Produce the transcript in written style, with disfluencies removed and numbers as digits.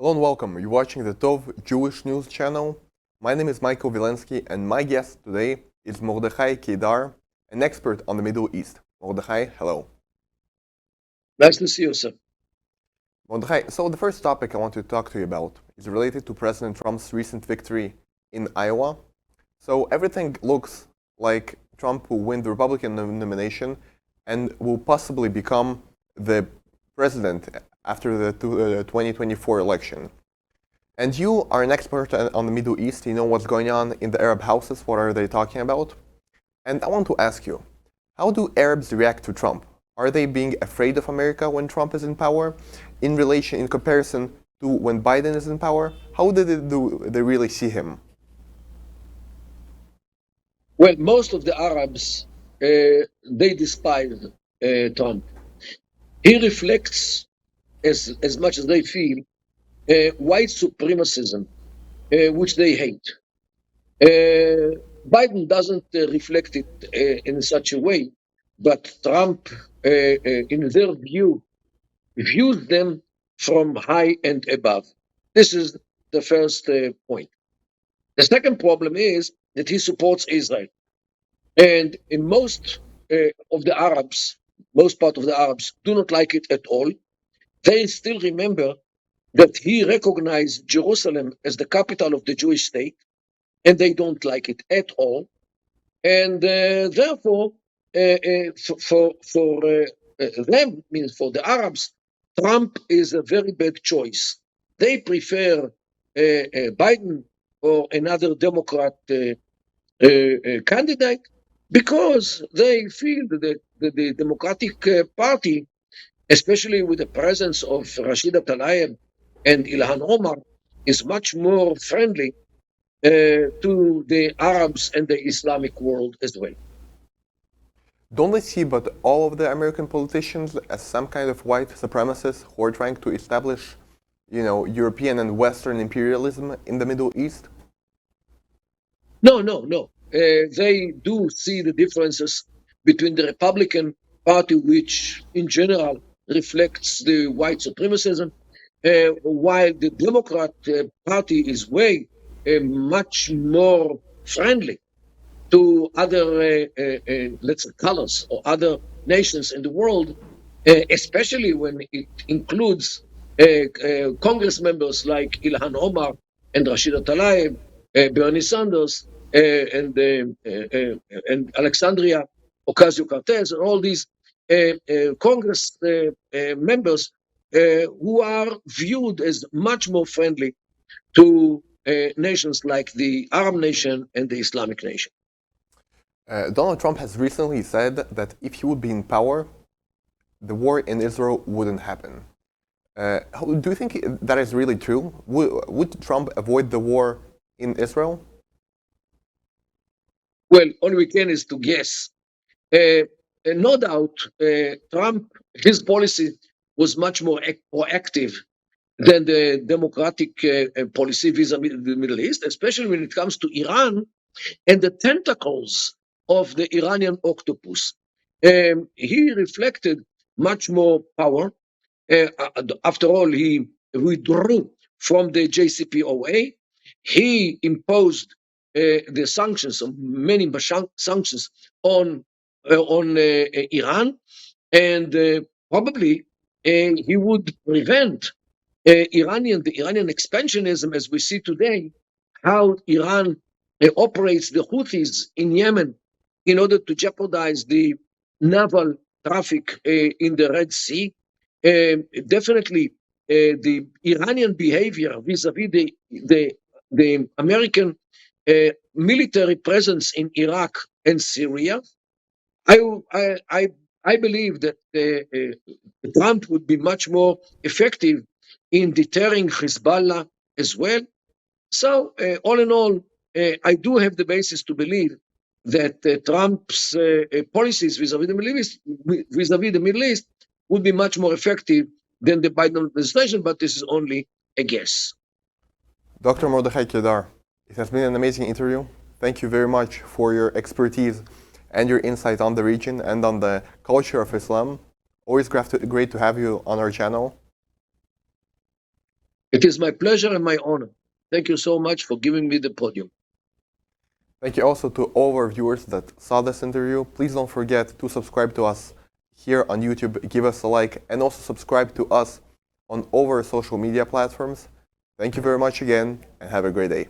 Hello and welcome. You're watching the Tov Jewish News channel. My name is Michael Wילנסקי and my guest today is Mordechai Keidar, an expert on the Middle East. Mordechai, hello. Nice to see you, sir. Mordechai, so the first topic I want to talk to you about is related to President Trump's recent victory in Iowa. So everything looks like Trump will win the Republican nomination and will possibly become the president after the 2024 election. And you are an expert on the Middle East. You know what's going on in the Arab houses. What are they talking about? And I want to ask you, how do Arabs react to Trump? Are they being afraid of America when Trump is in power in comparison to when Biden is in power? How do they really see him? Well, most of the Arabs, they despise Trump. He reflects, as much as they feel, white supremacism, which they hate. Biden doesn't reflect it in such a way, but Trump, in their view, views them from high and above. This is the first point. The second problem is that he supports Israel. And in most of the Arabs, most part of the Arabs do not like it at all. They still remember that he recognized Jerusalem as the capital of the Jewish state, and they don't like it at all. And therefore, for them, means for the Arabs, Trump is a very bad choice. They prefer Biden or another Democrat candidate because they feel that the Democratic Party, especially with the presence of Rashida Tlaib and Ilhan Omar, is much more friendly to the Arabs and the Islamic world as well. Don't they see but all of the American politicians as some kind of white supremacists who are trying to establish, European and Western imperialism in the Middle East? No. They do see the differences between the Republican Party, which in general reflects the white supremacism, while the Democrat Party is way much more friendly to other, let's say, colors or other nations in the world, especially when it includes Congress members like Ilhan Omar and Rashida Tlaib, Bernie Sanders, and Alexandria Ocasio-Cortez, and all these Congress members who are viewed as much more friendly to nations like the Arab nation and the Islamic nation. Donald Trump has recently said that if he would be in power, the war in Israel wouldn't happen. Do you think that is really true? Would Trump avoid the war in Israel? Well, all we can is to guess. No doubt, Trump, his policy was much more proactive than the democratic policy vis-a-vis the Middle East, especially when it comes to Iran and the tentacles of the Iranian octopus. He reflected much more power. After all, he withdrew from the JCPOA. He imposed the sanctions, many sanctions on Iran, and probably he would prevent the Iranian expansionism as we see today, how Iran operates the Houthis in Yemen in order to jeopardize the naval traffic in the Red Sea. Definitely, the Iranian behavior vis-a-vis the American military presence in Iraq and Syria. I believe that Trump would be much more effective in deterring Hezbollah as well. So, all in all, I do have the basis to believe that Trump's policies vis-a-vis the Middle East would be much more effective than the Biden administration, but this is only a guess. Dr. Mordechai Keidar, it has been an amazing interview. Thank you very much for your expertise and your insight on the region and on the culture of Islam. Always great to have you on our channel. It is my pleasure and my honor. Thank you so much for giving me the podium. Thank you also to all our viewers that saw this interview. Please don't forget to subscribe to us here on YouTube, give us a like, and also subscribe to us on all our social media platforms. Thank you very much again, and have a great day.